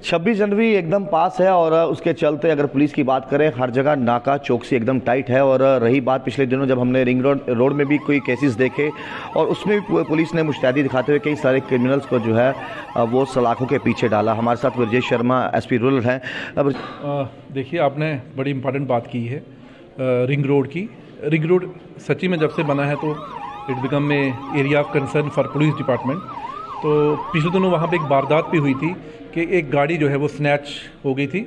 26 जनवरी एकदम पास है और उसके चलते अगर पुलिस की बात करें हर जगह नाका चौकसी एकदम टाइट है। और रही बात पिछले दिनों जब हमने रिंग रोड में भी कोई केसेस देखे और उसमें भी पुलिस ने मुस्तैदी दिखाते हुए कई सारे क्रिमिनल्स को जो है वो सलाखों के पीछे डाला। हमारे साथ ब्रजेश शर्मा एसपी रूरल हैं। देखिए, आपने बड़ी इंपॉर्टेंट बात की है रिंग रोड की। रिंग रोड सच्ची में जब से बना है तो it become a area of concern for police department. तो पिछले दिनों वहाँ पे एक वारदात भी हुई थी कि एक गाड़ी जो है वो स्नैच हो गई थी,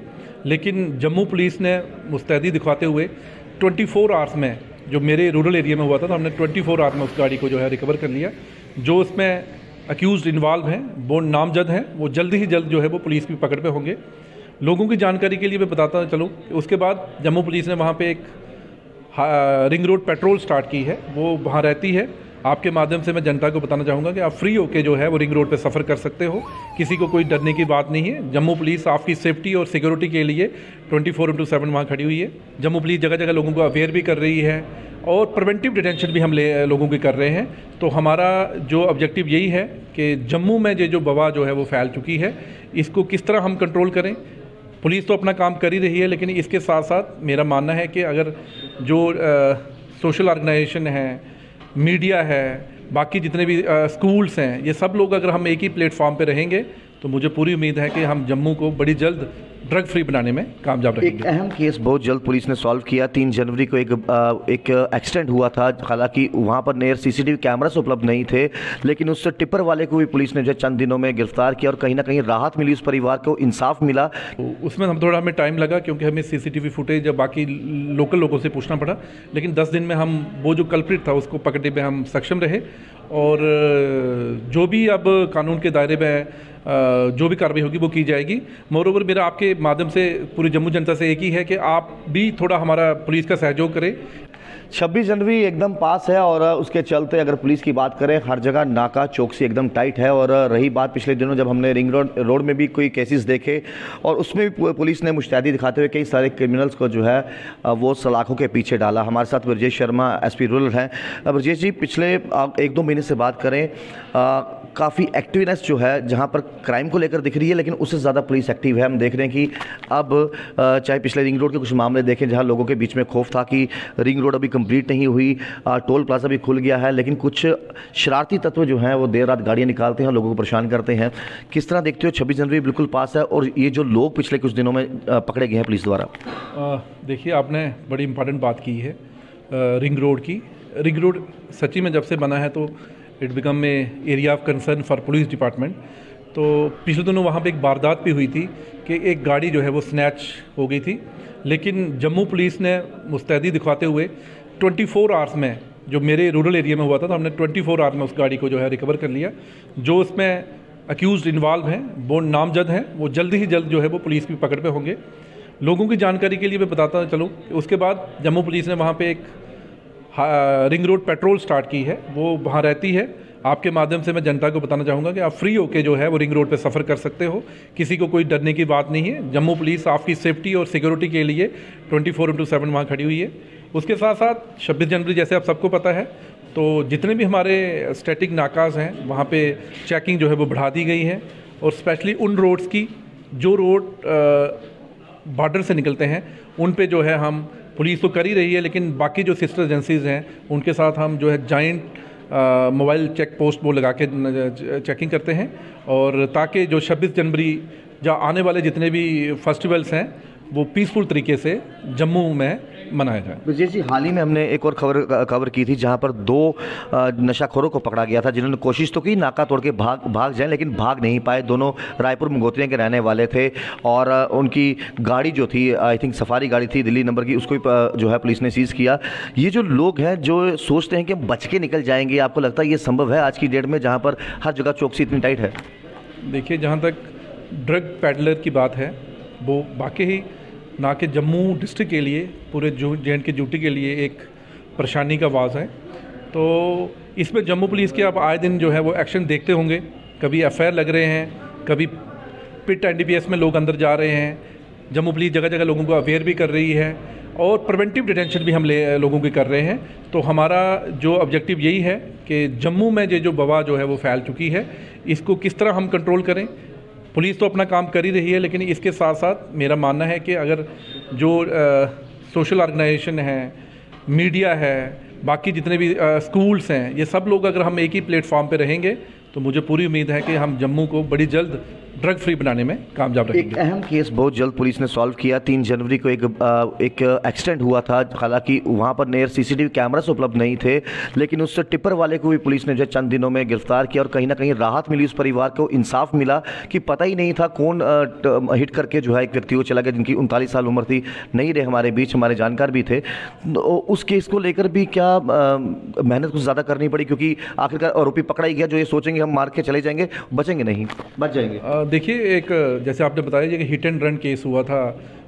लेकिन जम्मू पुलिस ने मुस्तैदी दिखाते हुए 24 आवर्स में, जो मेरे रूरल एरिया में हुआ था, तो हमने 24 आवर्स में उस गाड़ी को जो है रिकवर कर लिया। जो उसमें अक्यूज़ इन्वॉल्व हैं, वो नामजद हैं, वो जल्द ही जल्द जो है वो पुलिस की पकड़ पे होंगे। लोगों की जानकारी के लिए मैं बताता चलूँ, उसके बाद जम्मू पुलिस ने वहाँ पे एक रिंग रोड पेट्रोल स्टार्ट की है, वो वहाँ रहती है। आपके माध्यम से मैं जनता को बताना चाहूँगा कि आप फ्री होके जो है वो रिंग रोड पे सफ़र कर सकते हो, किसी को कोई डरने की बात नहीं है। जम्मू पुलिस आपकी सेफ्टी और सिक्योरिटी के लिए 24/7 वहाँ खड़ी हुई है। जम्मू पुलिस जगह जगह लोगों को अवेयर भी कर रही है और प्रिवेंटिव डिटेंशन भी हम लोगों की कर रहे हैं। तो हमारा जो ऑब्जेक्टिव यही है कि जम्मू में जो वबा जो है वो फैल चुकी है, इसको किस तरह हम कंट्रोल करें। पुलिस तो अपना काम कर ही रही है, लेकिन इसके साथ साथ मेरा मानना है कि अगर जो सोशल ऑर्गेनाइजेशन है, मीडिया है, बाकी जितने भी स्कूल्स हैं, ये सब लोग अगर हम एक ही प्लेटफॉर्म पे रहेंगे तो मुझे पूरी उम्मीद है कि हम जम्मू को बड़ी जल्द ड्रग फ्री बनाने में कामयाब रहेंगे। एक अहम केस बहुत जल्द पुलिस ने सॉल्व किया। 3 जनवरी को एक एक्सीडेंट हुआ था, हालांकि वहां पर नेर सीसीटीवी कैमरास उपलब्ध नहीं थे, लेकिन उससे टिप्पर वाले को भी पुलिस ने जो चंद दिनों में गिरफ्तार किया और कहीं ना कहीं राहत मिली, उस परिवार को इंसाफ मिला। उसमें हमें टाइम लगा क्योंकि हमें सीसीटीवी फुटेज या बाकी लोकल लोगों से पूछना पड़ा, लेकिन 10 दिन में हम वो जो कल्प्रिट था उसको पकड़ने में हम सक्षम रहे। और जो भी अब कानून के दायरे में जो भी कार्रवाई होगी वो की जाएगी। मोरोवर मेरा आपके माध्यम से पूरी जम्मू जनता से एक ही है कि आप भी थोड़ा हमारा पुलिस का सहयोग करें। 26 जनवरी एकदम पास है और उसके चलते अगर पुलिस की बात करें हर जगह नाका चौकसी एकदम टाइट है। और रही बात पिछले दिनों जब हमने रिंग रोड में भी कोई केसेस देखे और उसमें भी पुलिस ने मुस्तैदी दिखाते हुए कई सारे क्रिमिनल्स को जो है वो सलाखों के पीछे डाला। हमारे साथ ब्रजेश शर्मा एसपी रूरल हैं। ब्रजेश जी, पिछले 1-2 महीने से बात करें, काफ़ी एक्टिवनेस जो है जहाँ पर क्राइम को लेकर दिख रही है, लेकिन उससे ज़्यादा पुलिस एक्टिव है। हम देख रहे हैं कि अब चाहे पिछले रिंग रोड के कुछ मामले देखें जहाँ लोगों के बीच में खौफ था कि रिंग रोड अभी कंप्लीट नहीं हुई, टोल प्लाजा भी खुल गया है, लेकिन कुछ शरारती तत्व जो हैं वो देर रात गाड़ियाँ निकालते हैं और लोगों को परेशान करते हैं। किस तरह देखते हो? 26 जनवरी बिल्कुल पास है और ये जो लोग पिछले कुछ दिनों में पकड़े गए हैं पुलिस द्वारा। देखिए, आपने बड़ी इंपॉर्टेंट बात की है रिंग रोड की। रिंग रोड सच्ची में जब से बना है तो it become a area of concern for police department. तो पिछले दिनों वहाँ पे एक वारदात भी हुई थी कि एक गाड़ी जो है वो स्नैच हो गई थी, लेकिन जम्मू पुलिस ने मुस्तैदी दिखाते हुए 24 आवर्स में, जो मेरे रूरल एरिया में हुआ था, तो हमने 24 आवर्स में उस गाड़ी को जो है रिकवर कर लिया। जो उसमें अक्यूज़ इन्वॉल्व हैं, वो नामजद हैं, वो जल्द ही जल्द जो है वो पुलिस की पकड़ पे होंगे। लोगों की जानकारी के लिए मैं बताता चलूँ, उसके बाद जम्मू पुलिस ने वहाँ पे एक रिंग रोड पेट्रोल स्टार्ट की है, वो वहाँ रहती है। आपके माध्यम से मैं जनता को बताना चाहूँगा कि आप फ्री होके जो है वो रिंग रोड पे सफ़र कर सकते हो, किसी को कोई डरने की बात नहीं है। जम्मू पुलिस आपकी सेफ्टी और सिक्योरिटी के लिए 24/7 वहाँ खड़ी हुई है। उसके साथ साथ 26 जनवरी जैसे आप सबको पता है, तो जितने भी हमारे स्टैटिक नाकाज हैं वहाँ पे चेकिंग जो है वो बढ़ा दी गई है। और स्पेशली उन रोड्स की जो रोड बॉर्डर से निकलते हैं उन पे जो है हम पुलिस तो कर ही रही है, लेकिन बाकी जो सिस्टर एजेंसीज़ हैं उनके साथ हम जो है जॉइंट मोबाइल चेक पोस्ट वो लगा के चेकिंग करते हैं, और ताकि जो 26 जनवरी या आने वाले जितने भी फेस्टिवल्स हैं वो पीसफुल तरीके से जम्मू में मनाया जाए। विजय जी, हाल ही में हमने एक और खबर की थी जहां पर 2 नशाखोरों को पकड़ा गया था जिन्होंने कोशिश तो की नाका तोड़ के भाग जाएं, लेकिन भाग नहीं पाए। दोनों रायपुर मंगोत्रिया के रहने वाले थे और उनकी गाड़ी जो थी, आई थिंक सफारी गाड़ी थी दिल्ली नंबर की, उसको जो है पुलिस ने सीज़ किया। ये जो लोग हैं जो सोचते हैं कि बच के निकल जाएंगे, आपको लगता है ये संभव है आज की डेट में जहाँ पर हर जगह चौकसी इतनी टाइट है? देखिए, जहाँ तक ड्रग पैडलर की बात है, वो वाकई ना कि जम्मू डिस्ट्रिक्ट के लिए, पूरे JNK के ड्यूटी के लिए एक परेशानी का आवाज़ है। तो इसमें जम्मू पुलिस के आप आए दिन जो है वो एक्शन देखते होंगे। कभी FIR लग रहे हैं, कभी पिट NDPS में लोग अंदर जा रहे हैं। जम्मू पुलिस जगह जगह लोगों को अवेयर भी कर रही है और प्रिवेंटिव डिटेंशन भी हम लोगों की कर रहे हैं। तो हमारा जो ऑब्जेक्टिव यही है कि जम्मू में जो वबा जो है वो फैल चुकी है, इसको किस तरह हम कंट्रोल करें। पुलिस तो अपना काम कर ही रही है, लेकिन इसके साथ साथ मेरा मानना है कि अगर जो सोशल ऑर्गेनाइजेशन है, मीडिया है, बाकी जितने भी स्कूल्स हैं, ये सब लोग अगर हम एक ही प्लेटफॉर्म पे रहेंगे तो मुझे पूरी उम्मीद है कि हम जम्मू को बड़ी जल्द ड्रग फ्री बनाने में कामयाब रहेंगे। एक अहम केस बहुत जल्द पुलिस ने सॉल्व किया। 3 जनवरी को एक एक्सीडेंट हुआ था, हालांकि वहां पर नेर सीसीटीवी कैमरास उपलब्ध नहीं थे, लेकिन उस टिप्पर वाले को भी पुलिस ने जो चंद दिनों में गिरफ्तार किया और कहीं ना कहीं राहत मिली उस परिवार को, इंसाफ मिला कि पता ही नहीं था कौन हिट करके जो है एक व्यक्ति को चला गया जिनकी 39 साल उम्र थी, नहीं रहे हमारे बीच, हमारे जानकार भी थे। उस केस को लेकर भी क्या मेहनत कुछ ज़्यादा करनी पड़ी, क्योंकि आखिरकार आरोपी पकड़ा ही गया, जो ये सोचेंगे हम मार के चले जाएंगे, बचेंगे नहीं, बच जाएंगे। देखिए, एक जैसे आपने बताया कि हिट एंड रन केस हुआ था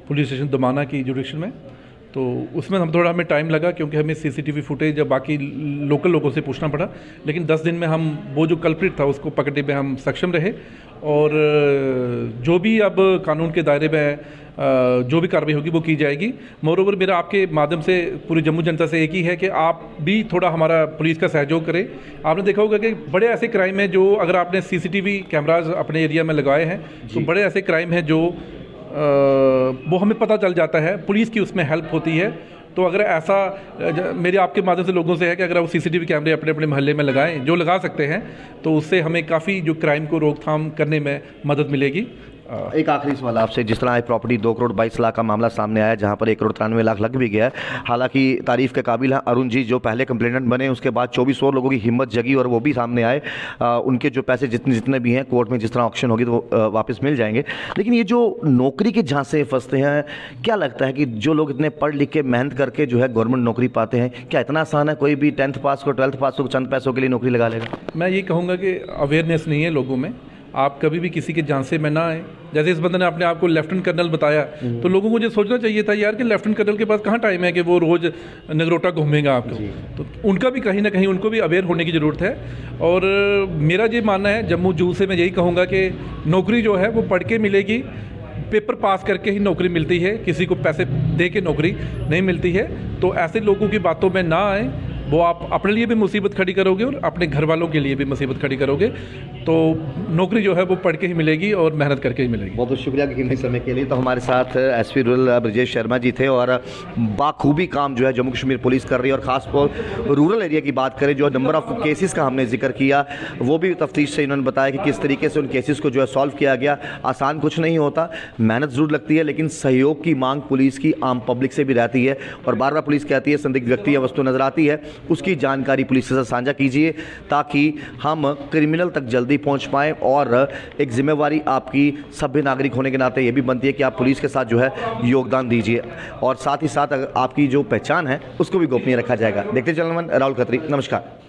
पुलिस स्टेशन दमाना की जुडिक्शन में, तो उसमें हमें टाइम लगा क्योंकि हमें सीसीटीवी फुटेज या बाकी लोकल लोगों से पूछना पड़ा, लेकिन 10 दिन में हम वो जो कल्प्रिट था उसको पकड़ने में हम सक्षम रहे। और जो भी अब कानून के दायरे में जो भी कार्रवाई होगी वो की जाएगी। मोरोवर मेरा आपके माध्यम से पूरी जम्मू जनता से एक ही है कि आप भी थोड़ा हमारा पुलिस का सहयोग करें। आपने देखा होगा कि बड़े ऐसे क्राइम हैं जो अगर आपने सीसीटीवी कैमराज अपने एरिया में लगाए हैं तो बड़े ऐसे क्राइम हैं जो वो हमें पता चल जाता है, पुलिस की उसमें हेल्प होती है। तो अगर ऐसा मेरे आपके माध्यम से लोगों से है कि अगर वो सीसीटीवी कैमरे अपने अपने मोहल्ले में लगाएं, जो लगा सकते हैं, तो उससे हमें काफ़ी जो क्राइम को रोकथाम करने में मदद मिलेगी। एक आखिरी सवाल आपसे, जिस तरह प्रॉपर्टी 2 करोड़ 22 लाख का मामला सामने आया, जहां पर 1 करोड़ 93 लाख लग भी गया है, हालांकि तारीफ के काबिल हैं अरुण जी जो पहले कंप्लेनेंट बने, उसके बाद 24 और लोगों की हिम्मत जगी और वो भी सामने आए। उनके जो पैसे जितने भी हैं कोर्ट में जिस तरह ऑक्शन होगी तो वापस मिल जाएंगे। लेकिन ये जो नौकरी के झांसे फंसते हैं, क्या लगता है कि जो लोग इतने पढ़ लिख के मेहनत करके जो है गवर्नमेंट नौकरी पाते हैं, क्या इतना आसान है कोई भी 10th पास को 12th पास को चंद पैसों के लिए नौकरी लगा लेगा? मैं ये कहूँगा कि अवेयरनेस नहीं है लोगों में। आप कभी भी किसी के झांसे में ना आए। जैसे इस बंदे ने अपने आप को लेफ्टिनेंट कर्नल बताया, तो लोगों को ये सोचना चाहिए था यार कि लेफ्टिनेंट कर्नल के पास कहाँ टाइम है कि वो रोज़ नगरोटा घूमेगा आपको। तो उनका भी कहीं ना कहीं उनको भी अवेयर होने की ज़रूरत है। और मेरा ये मानना है, जम्मू जू से मैं यही कहूँगा कि नौकरी जो है वो पढ़ के मिलेगी, पेपर पास करके ही नौकरी मिलती है, किसी को पैसे दे के नौकरी नहीं मिलती है। तो ऐसे लोगों की बातों में ना आए, वो आप अपने लिए भी मुसीबत खड़ी करोगे और अपने घर वालों के लिए भी मुसीबत खड़ी करोगे। तो नौकरी जो है वो पढ़ के ही मिलेगी और मेहनत करके ही मिलेगी। बहुत बहुत शुक्रिया कीमती समय के लिए। तो हमारे साथ एसपी रूरल ब्रजेश शर्मा जी थे और बाखूबी काम जो है जम्मू कश्मीर पुलिस कर रही है। और ख़ासतौर रूरल एरिया की बात करें, जो नंबर ऑफ केसेस का हमने जिक्र किया, वो भी तफ्तीश से इन्होंने बताया कि किस तरीके से उन केसेस को जो है सॉल्व किया गया। आसान कुछ नहीं होता, मेहनत ज़रूर लगती है, लेकिन सहयोग की मांग पुलिस की आम पब्लिक से भी रहती है। और बार बार पुलिस कहती है संदिग्ध व्यक्ति या वस्तु नजर आती है, उसकी जानकारी पुलिस के साथ साझा कीजिए ताकि हम क्रिमिनल तक जल्दी पहुंच पाएं। और एक जिम्मेवारी आपकी सभ्य नागरिक होने के नाते ये भी बनती है कि आप पुलिस के साथ जो है योगदान दीजिए, और साथ ही साथ आपकी जो पहचान है उसको भी गोपनीय रखा जाएगा। देखते चलना राहुल खत्री, नमस्कार।